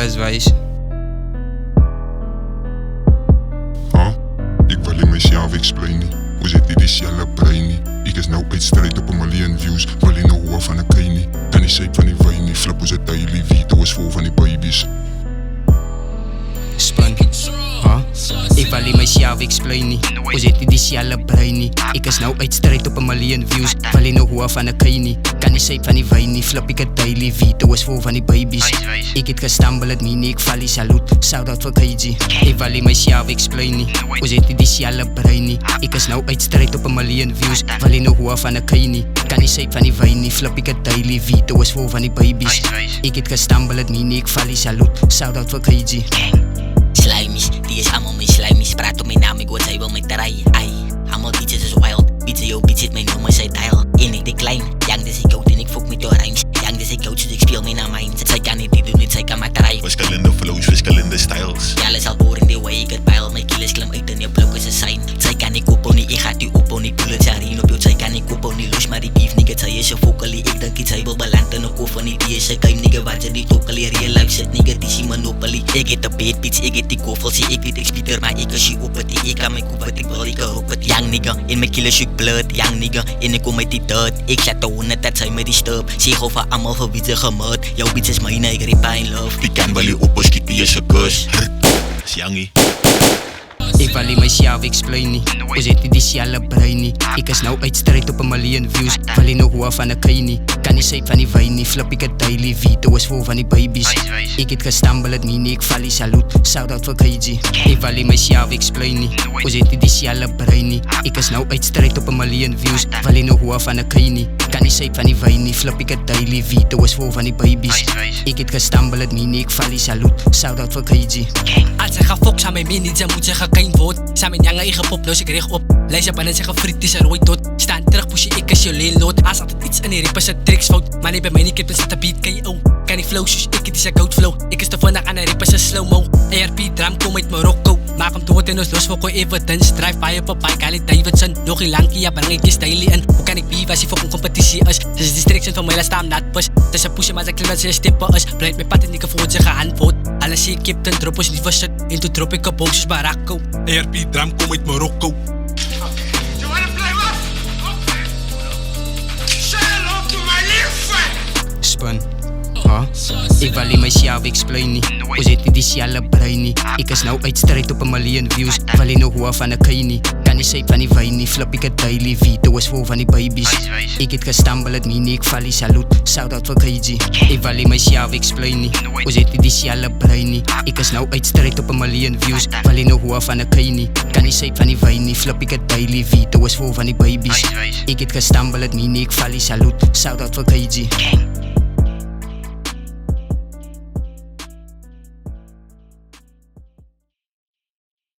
alles wijs. Ik wil in mezelf explainen. Hoe zit die diezelfde brein niet? Ik is nou uit strijd op een miljoen views. Wil je nou hoor van een kei kan die zeep van die wijn niet. Flip hoe zit daily video is vol van die babies. Spun, ik wil in mezelf explainen. Hoe zit die diezelfde brein niet? Ik is nou uit strijd op een miljoen views. Wil je nou hoor van een kei kan die zeep van die wijn niet. Flip ik het daily video is vol van die babies. Ik het gestambel het mini, ik val die salut. Shout out voor KG. Ik wil in mezelf explainen. Hoe zit die diezelfde brein niet? Ik is nou uit strijd op een miljoen views. Wil je nou hoor van een kei kan die zeep van die wijn niet. Flip ik het daily video is vol van die babies. Ik het gestambel het mini, ik val die salut. Shout out voor KG. Slimies, die is allemaal mijn slimies. Praat op mijn naam, ik word zij wil met draaien. Ai, allemaal bitches is wild. Bitches, yo, bitches, mijn nummer zij dial. En ik de klein, young dus ik oud en ik fok met door rijms. Young dus ik oud, dus ik speel mee naar mijn. Zij kan niet die doen, niet zij kan maar draaien. Verschillende flows, verschillende styles. Ja, alles al horen die way ik het pijl. Mijn kills klim uit en je blok is een sign. Zij kan niet kopen, niet, ik ga die op, niet doe het zarin op jou. Zij kan niet kopen, niet los, maar die beef nigga. Zij is een vocalie, ik denk iets, hij wil beland in een koffer niet. Die is een game nigga, wat ze die tokalie. Real life zit nigga, die is monopoly. Ik heb de bad bitch, ik heb die koffel. Zie ik weet ik spieter, maar ik is je op het. Ik kan mijn koep wat ik wil, ik roep het. Young nigga, in mijn killer shoot blood. Young nigga, en ik kom met die dirt. Ik zet de honden, dat zij met die stub. Zeg over allemaal voor wie ze gemut. Jouw bitch is mijn, ik rip in love. Die kan wel je op, schiet die is een kus. Youngie. Ik wil in mezelf explainen. Hoe zit die diezelfde brein niet? Ik is nou uit strijd op een miljoen views. Wil je nou hoor van een kei kan die zeep van die wijn niet. Flip ik het daily video is vol van die babies. Ik het gestambel het mini, ik val die salut. Shout out voor KG. Ik wil in mezelf explainen. Hoe zit die diezelfde brein niet? Ik is nou uit strijd op een miljoen views. Wil je nou hoor van een kei kan die zeep van die wijn niet. Flip ik het daily video is vol van die babies. Ik het gestambel het mini, ik val die salut. Shout out voor KG. Als ze gaan fokken aan mijn mini, ze moet zeggen geen woord. Zijn mijn jangen eigen pop, los ik richt op. Lijstje binnen zeggen friet is er ooit dood. Staan terug, push je, ik is je leenlood. Als altijd iets in die rippen, ze tricks fout. Maar nee, bij mij niet, ik heb een beat, KO. Kan die flow, zus, ik is een goud flow. Ik is te vandaag aan de rippen, ze slow-mo. ARP drum, kom uit Marokko. Maak hem dood en ons los, voor evidence. Drive by op een bike, Harley Davidson. Nog geen lankie, ja, breng ik die stijlie in. Hoe kan ik beef als hij voor een competitie is? Ze is distraction van mij, laat staan nat bus. Tussen pushen, maar ze klim dat ze stippen is. Blijf mijn pad en ik voort ze gehandvoort. Alles zie ik kip, ten drop is niet voor shit. En toen drop ik op boom, zus Baracco. ARP drum, kom uit Marokko. Spun, ik wil in mezelf explainen. Hoe zit die diezelfde brein niet? Ik is nou uit strijd op een miljoen views. Wil je nou hoor van een kei kan die zeep van die wijn niet. Flip ik het daily video is vol van die babies. Ik het gestambel het mini, ik val die salut. Shout out voor KG. Ik wil in mezelf explainen. Hoe zit die diezelfde brein niet? Ik is nou uit strijd op een miljoen views. Wil je nou hoor van een kei kan die zeep van die wijn niet. Flip ik het daily video is vol van die babies. Ik het gestambel het mini, ik val die salut. Shout out voor KG.